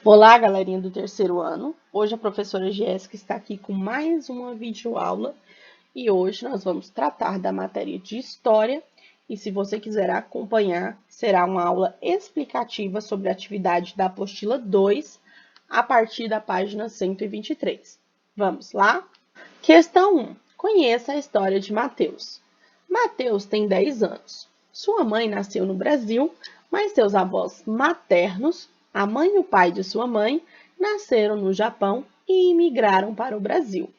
Olá, galerinha do terceiro ano. Hoje a professora Jéssica está aqui com mais uma videoaula e hoje nós vamos tratar da matéria de História e se você quiser acompanhar, será uma aula explicativa sobre a atividade da apostila 2 a partir da página 123. Vamos lá? Questão 1. Conheça a história de Mateus. Mateus tem 10 anos. Sua mãe nasceu no Brasil, mas seus avós maternos, a mãe e o pai de sua mãe, nasceram no Japão e imigraram para o Brasil.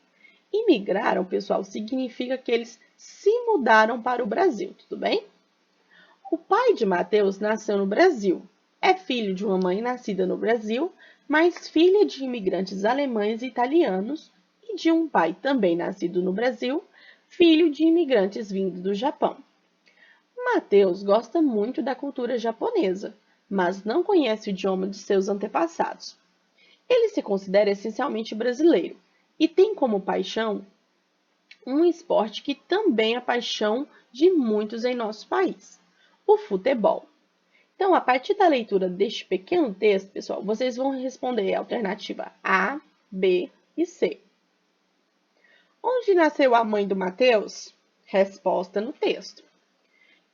Imigraram, pessoal, significa que eles se mudaram para o Brasil, tudo bem? O pai de Mateus nasceu no Brasil. É filho de uma mãe nascida no Brasil, mas filha de imigrantes alemães e italianos, e de um pai também nascido no Brasil, filho de imigrantes vindos do Japão. Mateus gosta muito da cultura japonesa, mas não conhece o idioma de seus antepassados. Ele se considera essencialmente brasileiro e tem como paixão um esporte que também é paixão de muitos em nosso país, o futebol. Então, a partir da leitura deste pequeno texto, pessoal, vocês vão responder a alternativa A, B e C. Onde nasceu a mãe do Mateus? Resposta no texto.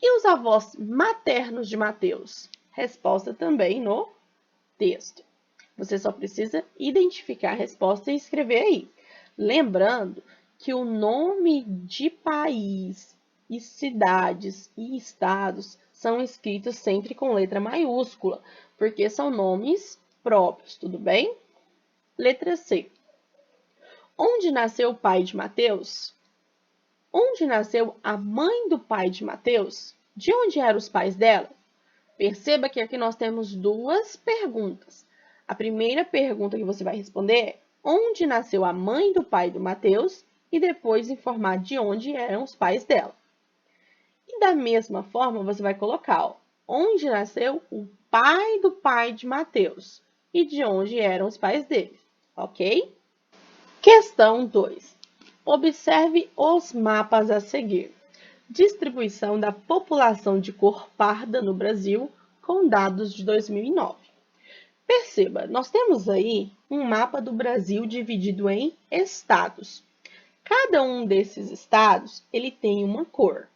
E os avós maternos de Mateus? Resposta também no texto. Você só precisa identificar a resposta e escrever aí. Lembrando que o nome de país e cidades e estados são escritos sempre com letra maiúscula, porque são nomes próprios, tudo bem? Letra C. Onde nasceu o pai de Mateus? Onde nasceu a mãe do pai de Mateus? De onde eram os pais dela? Perceba que aqui nós temos duas perguntas. A primeira pergunta que você vai responder é onde nasceu a mãe do pai do Mateus e depois informar de onde eram os pais dela. E da mesma forma, você vai colocar onde nasceu o pai de Mateus e de onde eram os pais dele, ok? Questão 2. Observe os mapas a seguir. Distribuição da população de cor parda no Brasil com dados de 2009. Perceba, nós temos aí um mapa do Brasil dividido em estados. Cada um desses estados, ele tem uma cor.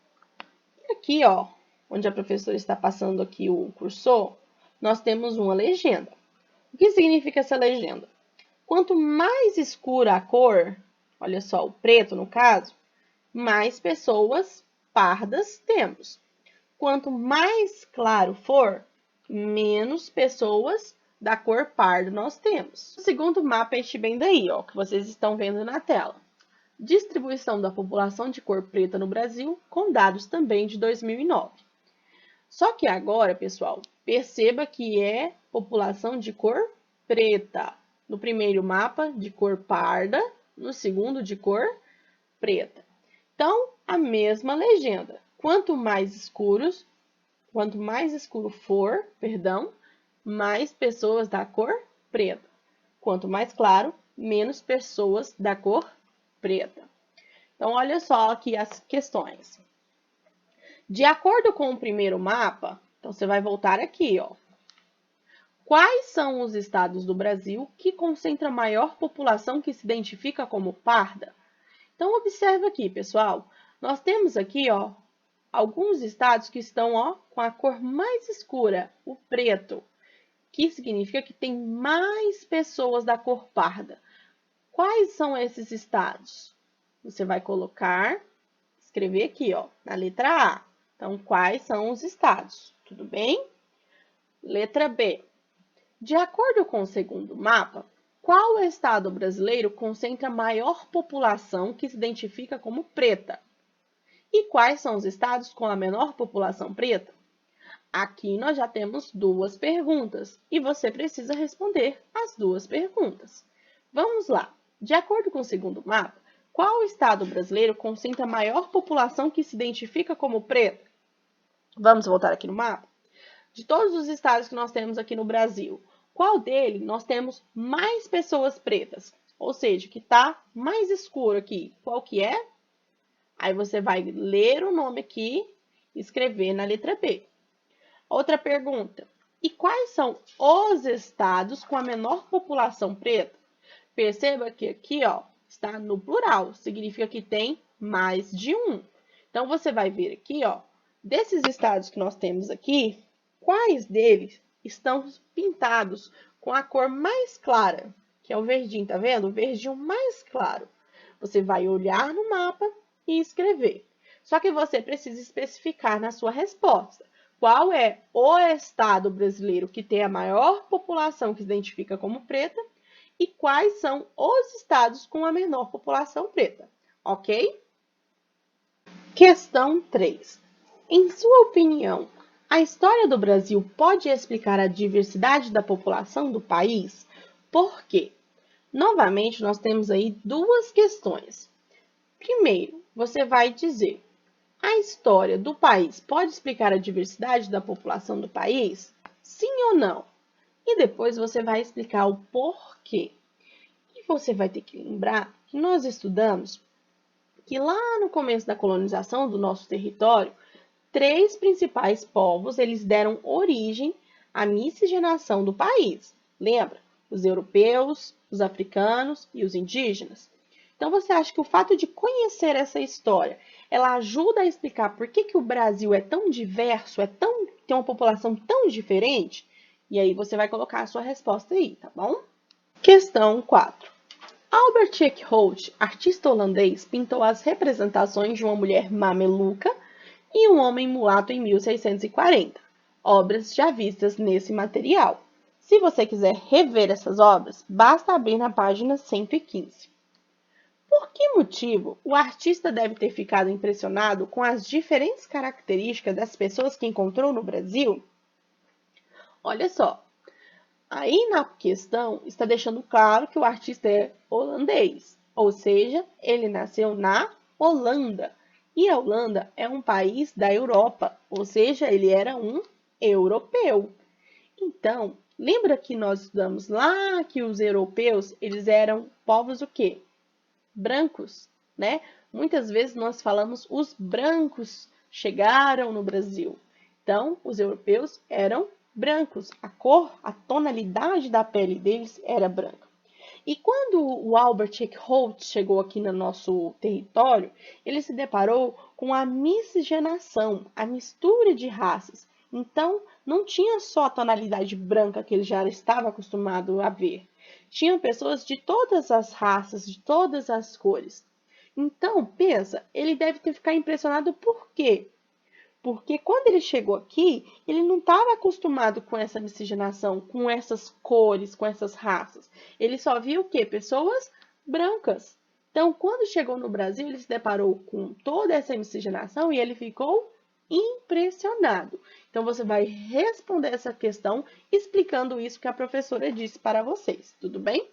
E aqui, onde a professora está passando aqui o cursor, nós temos uma legenda. O que significa essa legenda? Quanto mais escura a cor, olha só, o preto no caso, mais pessoas pardas temos. Quanto mais claro for, menos pessoas da cor parda nós temos. O segundo mapa é este bem daí, que vocês estão vendo na tela. Distribuição da população de cor preta no Brasil, com dados também de 2009. Só que agora, pessoal, perceba que é população de cor preta. No primeiro mapa, de cor parda, no segundo, de cor preta. Então, a mesma legenda. Quanto mais escuro for, mais pessoas da cor preta. Quanto mais claro, menos pessoas da cor preta. Então, olha só aqui as questões. De acordo com o primeiro mapa, então você vai voltar aqui, Quais são os estados do Brasil que concentram maior população que se identifica como parda? Então, observa aqui, pessoal. Nós temos aqui, alguns estados que estão, com a cor mais escura, o preto, que significa que tem mais pessoas da cor parda. Quais são esses estados? Você vai escrever aqui, na letra A. Então, quais são os estados? Tudo bem? Letra B. De acordo com o segundo mapa, qual estado brasileiro concentra maior população que se identifica como preta? E quais são os estados com a menor população preta? Aqui nós já temos duas perguntas e você precisa responder as duas perguntas. Vamos lá. De acordo com o segundo mapa, qual estado brasileiro concentra maior população que se identifica como preta? Vamos voltar aqui no mapa? De todos os estados que nós temos aqui no Brasil, qual dele nós temos mais pessoas pretas? Ou seja, que está mais escuro aqui. Qual que é? Aí você vai ler o nome aqui e escrever na letra B. Outra pergunta. E quais são os estados com a menor população preta? Perceba que aqui, ó, está no plural, significa que tem mais de um. Então, você vai ver aqui, ó, desses estados que nós temos aqui, quais deles estão pintados com a cor mais clara, que é o verdinho, tá vendo? O verdinho mais claro. Você vai olhar no mapa e escrever. Só que você precisa especificar na sua resposta qual é o estado brasileiro que tem a maior população que se identifica como preta e quais são os estados com a menor população preta, ok? Questão 3. Em sua opinião, a história do Brasil pode explicar a diversidade da população do país? Por quê? Novamente, nós temos aí duas questões. Primeiro, você vai dizer: a história do país pode explicar a diversidade da população do país? Sim ou não? E depois você vai explicar o porquê. E você vai ter que lembrar que nós estudamos que lá no começo da colonização do nosso território, 3 principais povos eles deram origem à miscigenação do país. Lembra? Os europeus, os africanos e os indígenas. Então, você acha que o fato de conhecer essa história, ela ajuda a explicar por que o Brasil é tão diverso, tem uma população tão diferente? E aí você vai colocar a sua resposta aí, tá bom? Questão 4. Albert Eekhout, artista holandês, pintou as representações de uma mulher mameluca e um homem mulato em 1640, obras já vistas nesse material. Se você quiser rever essas obras, basta abrir na página 115. Por que motivo o artista deve ter ficado impressionado com as diferentes características das pessoas que encontrou no Brasil? Olha só, aí na questão está deixando claro que o artista é holandês, ou seja, ele nasceu na Holanda. E a Holanda é um país da Europa, ou seja, ele era um europeu. Então, lembra que nós estudamos lá que os europeus, eles eram povos o quê? Brancos, né? Muitas vezes nós falamos os brancos chegaram no Brasil. Então, os europeus eram brancos. A cor, a tonalidade da pele deles era branca. E quando o Albert Eekhout chegou aqui no nosso território, ele se deparou com a miscigenação, a mistura de raças. Então, não tinha só a tonalidade branca que ele já estava acostumado a ver. Tinham pessoas de todas as raças, de todas as cores. Então, pensa, ele deve ter ficado impressionado por quê? Porque quando ele chegou aqui, ele não estava acostumado com essa miscigenação, com essas cores, com essas raças. Ele só viu o quê? Pessoas brancas. Então, quando chegou no Brasil, ele se deparou com toda essa miscigenação e ele ficou impressionado. Então, você vai responder essa questão explicando isso que a professora disse para vocês, tudo bem?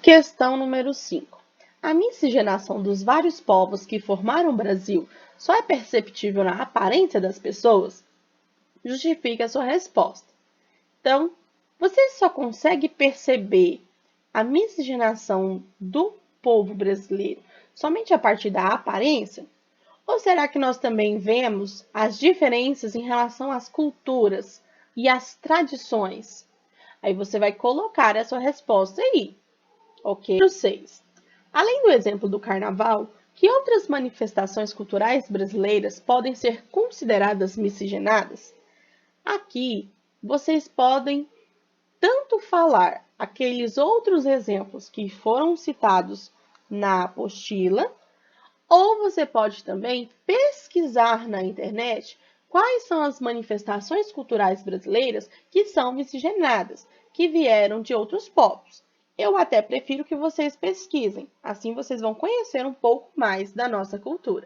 Questão número 5. A miscigenação dos vários povos que formaram o Brasil só é perceptível na aparência das pessoas? Justifique a sua resposta. Então, você só consegue perceber a miscigenação do povo brasileiro somente a partir da aparência? Ou será que nós também vemos as diferenças em relação às culturas e às tradições? Aí você vai colocar a sua resposta aí, ok? Número 6. Além do exemplo do carnaval, que outras manifestações culturais brasileiras podem ser consideradas miscigenadas? Aqui, vocês podem tanto falar aqueles outros exemplos que foram citados na apostila, ou você pode também pesquisar na internet quais são as manifestações culturais brasileiras que são miscigenadas, que vieram de outros povos. Eu até prefiro que vocês pesquisem, assim vocês vão conhecer um pouco mais da nossa cultura.